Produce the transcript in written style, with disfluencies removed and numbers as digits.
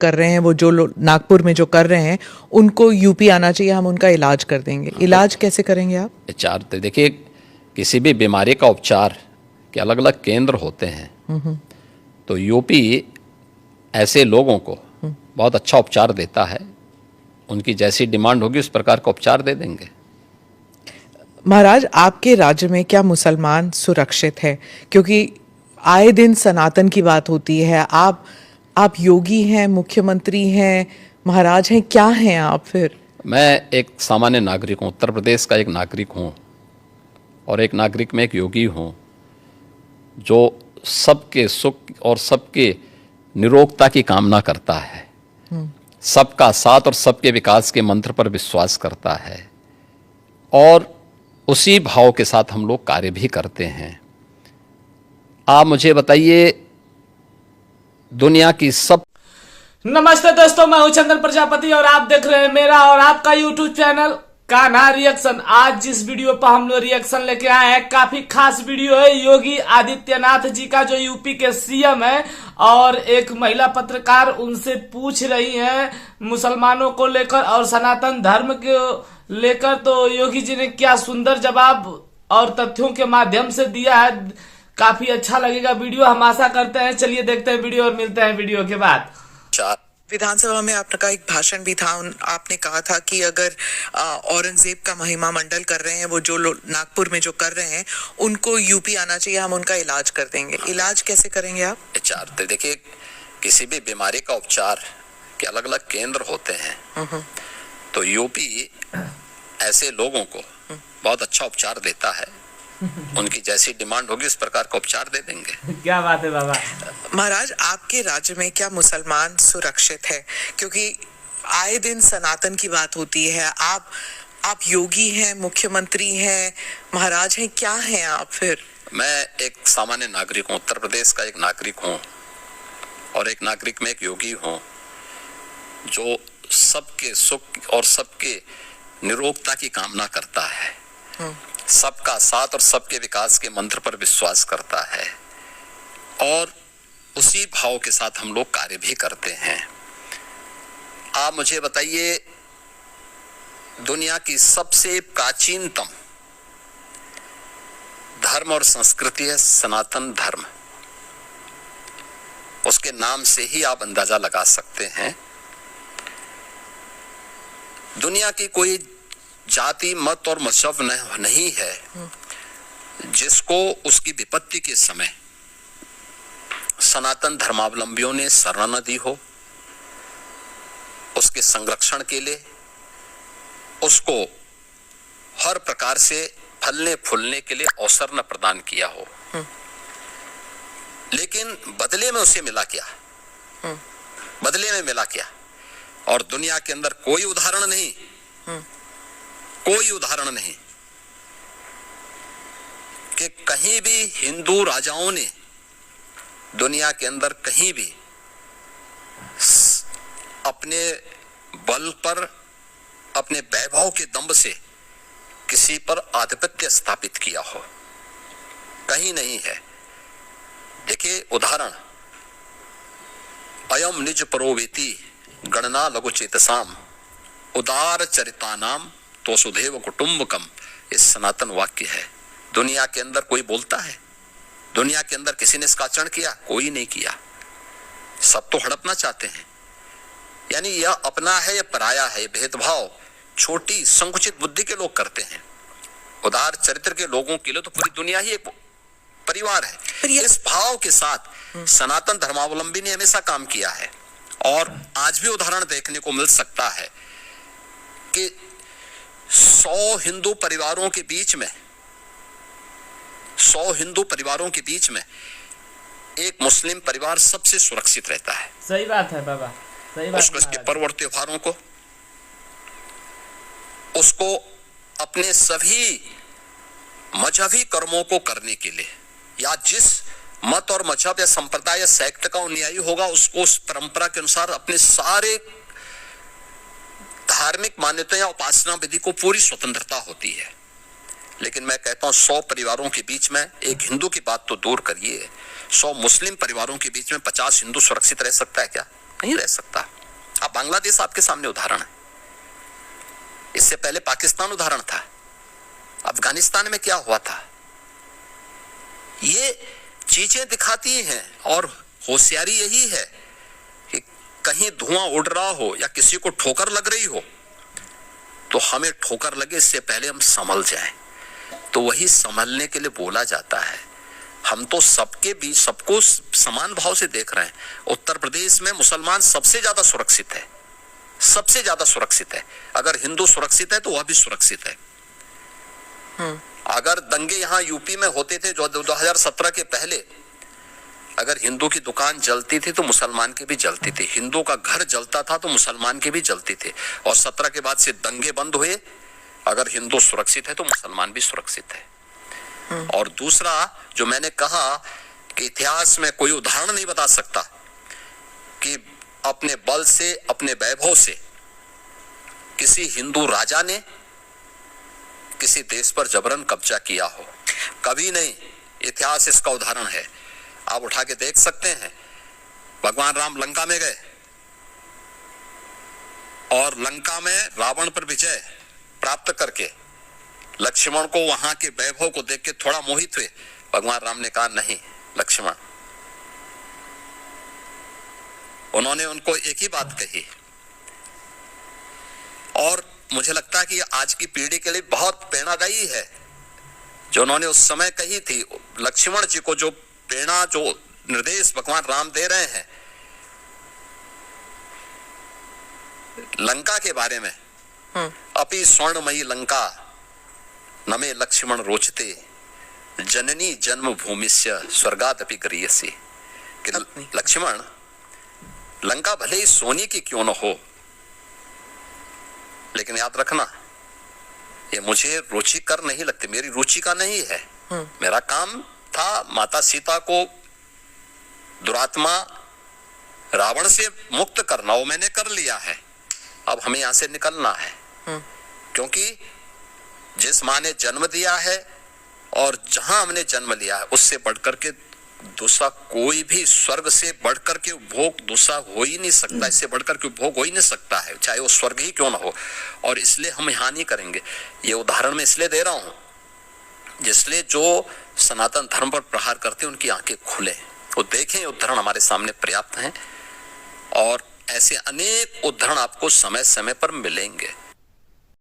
कर रहे हैं, वो जो लोग नागपुर में जो कर रहे हैं, उनको यूपी आना चाहिए, हम उनका इलाज कर देंगे। इलाज कैसे करेंगे आप? उपचार तो देखिए, किसी भी बीमारी का उपचार के अलग अलग केंद्र होते हैं। तो यूपी ऐसे लोगों को बहुत अच्छा उपचार देता है। उनकी जैसी डिमांड होगी उस प्रकार का उपचार दे देंगे। महाराज, आपके राज्य में क्या मुसलमान सुरक्षित है? क्योंकि आए दिन सनातन की बात होती है। आप योगी हैं, मुख्यमंत्री हैं, महाराज हैं, क्या हैं आप फिर? मैं एक सामान्य नागरिक हूँ, उत्तर प्रदेश का एक नागरिक हूँ, और एक नागरिक में एक योगी हूँ जो सबके सुख और सबके निरोगता की कामना करता है, सबका साथ और सबके विकास के मंत्र पर विश्वास करता है, और उसी भाव के साथ हम लोग कार्य भी करते हैं। आप मुझे बताइए, दुनिया की सब नमस्ते दोस्तों, मैं हूं चंदन प्रजापति और आप देख रहे हैं मेरा और आपका यूट्यूब चैनल कान्हा रिएक्शन। आज जिस वीडियो पर हम लोग रिएक्शन लेके आए हैं, काफी खास वीडियो है। योगी आदित्यनाथ जी का, जो यूपी के सीएम है, और एक महिला पत्रकार उनसे पूछ रही है मुसलमानों को लेकर और सनातन धर्म के लेकर। तो योगी जी ने क्या सुंदर जवाब और तथ्यों के माध्यम से दिया है। काफी अच्छा लगेगा वीडियो, हम आशा करते हैं। चलिए देखते हैं वीडियो और मिलते हैं वीडियो के बाद। विधानसभा में आपका एक भाषण भी था। आपने कहा था कि अगर औरंगजेब का महिमा मंडल कर रहे हैं, वो जो लोग नागपुर में जो कर रहे हैं, उनको यूपी आना चाहिए, हम उनका इलाज कर देंगे। इलाज कैसे करेंगे आप? उपचार तो देखिए, किसी भी बीमारी का उपचार के अलग अलग केंद्र होते हैं। तो यूपी ऐसे लोगों को बहुत अच्छा उपचार देता है। उनकी जैसी डिमांड होगी उस प्रकार का उपचार दे देंगे। क्या बात है बाबा। महाराज, आपके राज्य में क्या मुसलमान सुरक्षित है? क्योंकि आए दिन सनातन की बात होती है। आप योगी हैं, मुख्यमंत्री हैं, महाराज हैं, क्या हैं आप फिर? मैं एक सामान्य नागरिक हूँ, उत्तर प्रदेश का एक नागरिक हूँ, और एक नागरिक में एक योगी हूँ जो सबके सुख और सबके निरोगता की कामना करता है, सबका साथ और सबके विकास के मंत्र पर विश्वास करता है, और उसी भाव के साथ हम लोग कार्य भी करते हैं। आप मुझे बताइए, दुनिया की सबसे प्राचीनतम धर्म और संस्कृति है सनातन धर्म। उसके नाम से ही आप अंदाजा लगा सकते हैं। दुनिया की कोई जाति, मत और मजहब नहीं है जिसको उसकी विपत्ति के समय सनातन धर्मावलंबियों ने शरण न दी हो, उसके संरक्षण के लिए उसको हर प्रकार से फलने फूलने के लिए अवसर न प्रदान किया हो। लेकिन बदले में उसे मिला क्या? बदले में मिला क्या? और दुनिया के अंदर कोई उदाहरण नहीं, कोई उदाहरण नहीं कि कहीं भी हिंदू राजाओं ने दुनिया के अंदर कहीं भी अपने बल पर, अपने वैभव के दंभ से किसी पर आधिपत्य स्थापित किया हो, कहीं नहीं है। देखिए उदाहरण, अयम निज परोवेति गणना लघु चेतसाम उदार चरितानाम तो सुधेव कुटुंबकम, इस सनातन वाक्य है। दुनिया के अंदर कोई बोलता है? दुनिया के अंदर किसी ने इसका आचरण किया? कोई नहीं किया। सब तो हड़पना चाहते हैं। यानी यह अपना है या पराया है, भेदभाव छोटी संकुचित बुद्धि के लोग करते हैं। उदार चरित्र के लोगों के लिए तो पूरी दुनिया ही एक परिवार है। इस भाव के साथ सनातन धर्मावलंबी ने हमेशा काम किया है, और आज भी उदाहरण देखने को मिल सकता है कि 100 हिंदू परिवारों के बीच में, 100 हिंदू परिवारों के बीच में एक मुस्लिम परिवार सबसे सुरक्षित रहता है। सही बात है बाबा, सही बात। उसके पर्व और त्योहारों को, उसको अपने सभी मजहबी कर्मों को करने के लिए, या जिस मत और मजहब या संप्रदाय या सेक्ट का अनुयायी होगा, उसको उस परंपरा के अनुसार अपने सारे धार्मिक मान्यता या उपासना विधि को पूरी स्वतंत्रता होती है। लेकिन मैं कहता हूं 100 परिवारों के बीच में, एक हिंदू की बात तो दूर करिए, 100 मुस्लिम परिवारों के बीच में 50 हिंदू सुरक्षित रह सकता है क्या? नहीं रह सकता। अब बांग्लादेश आपके सामने उदाहरण है, इससे पहले पाकिस्तान उदाहरण था, अफगानिस्तान में क्या हुआ था। ये चीजें दिखाती हैं और होशियारी यही है कि कहीं धुआं उड़ रहा हो या किसी को ठोकर लग रही हो तो हमें ठोकर लगे इससे पहले हम संभल जाएं। तो वही संभलने के लिए बोला जाता है। हम तो सबके बीच सबको समान भाव से देख रहे हैं। उत्तर प्रदेश में मुसलमान सबसे ज्यादा सुरक्षित है, सबसे ज्यादा सुरक्षित है। अगर हिंदू सुरक्षित है तो वह भी सुरक्षित है। अगर दंगे यहां यूपी में होते थे जो 2017 के पहले, अगर हिंदू की दुकान जलती थी तो मुसलमान की भी जलती थी, हिंदू का घर जलता था तो मुसलमान के भी जलती थी। और 17 के बाद से दंगे बंद हुए। अगर हिंदू सुरक्षित है तो मुसलमान भी सुरक्षित है। और दूसरा जो मैंने कहा कि इतिहास में कोई उदाहरण नहीं बता सकता कि अपने बल से, अपने वैभव से किसी हिंदू राजा ने किसी देश पर जबरन कब्जा किया हो, कभी नहीं। इतिहास इसका उदाहरण है, आप उठा के देख सकते हैं। भगवान राम लंका में गए और लंका में रावण पर विजय प्राप्त करके लक्ष्मण को वहां के वैभव को देख के थोड़ा मोहित हुए। भगवान राम ने कहा नहीं लक्ष्मण, उन्होंने उनको एक ही बात कही और मुझे लगता है कि आज की पीढ़ी के लिए बहुत प्रेरणादायी है जो उन्होंने उस समय कही थी। लक्ष्मण जी को जो प्रेरणा, जो निर्देश भगवान राम दे रहे हैं लंका के बारे में, अपि स्वर्णमयी लंका नमे लक्ष्मण रोचते जननी जन्म भूमिस्य स्वर्गादपि गरीयसी। कि लक्ष्मण, लंका भले ही सोने की क्यों न हो, लेकिन याद रखना ये मुझे रुचिकर नहीं लगती, मेरी रुचि का नहीं है। मेरा काम था माता सीता को दुरात्मा रावण से मुक्त करना, वो मैंने कर लिया है। अब हमें यहां से निकलना है, क्योंकि जिस माँ ने जन्म दिया है और जहां हमने जन्म लिया है उससे बढ़कर के दूसरा कोई भी, स्वर्ग से बढ़कर के भोग दूसरा हो ही नहीं सकता, इससे बढ़कर के भोग हो ही नहीं सकता है, चाहे वो स्वर्ग ही क्यों ना हो। और इसलिए हम यहाँ नहीं करेंगे। ये उदाहरण मैं इसलिए दे रहा हूं जिसलिए जो सनातन धर्म पर प्रहार करते हैं उनकी आंखें खुले, वो देखें। उदाहरण हमारे सामने पर्याप्त हैं और ऐसे अनेक उदाहरण आपको समय समय पर मिलेंगे।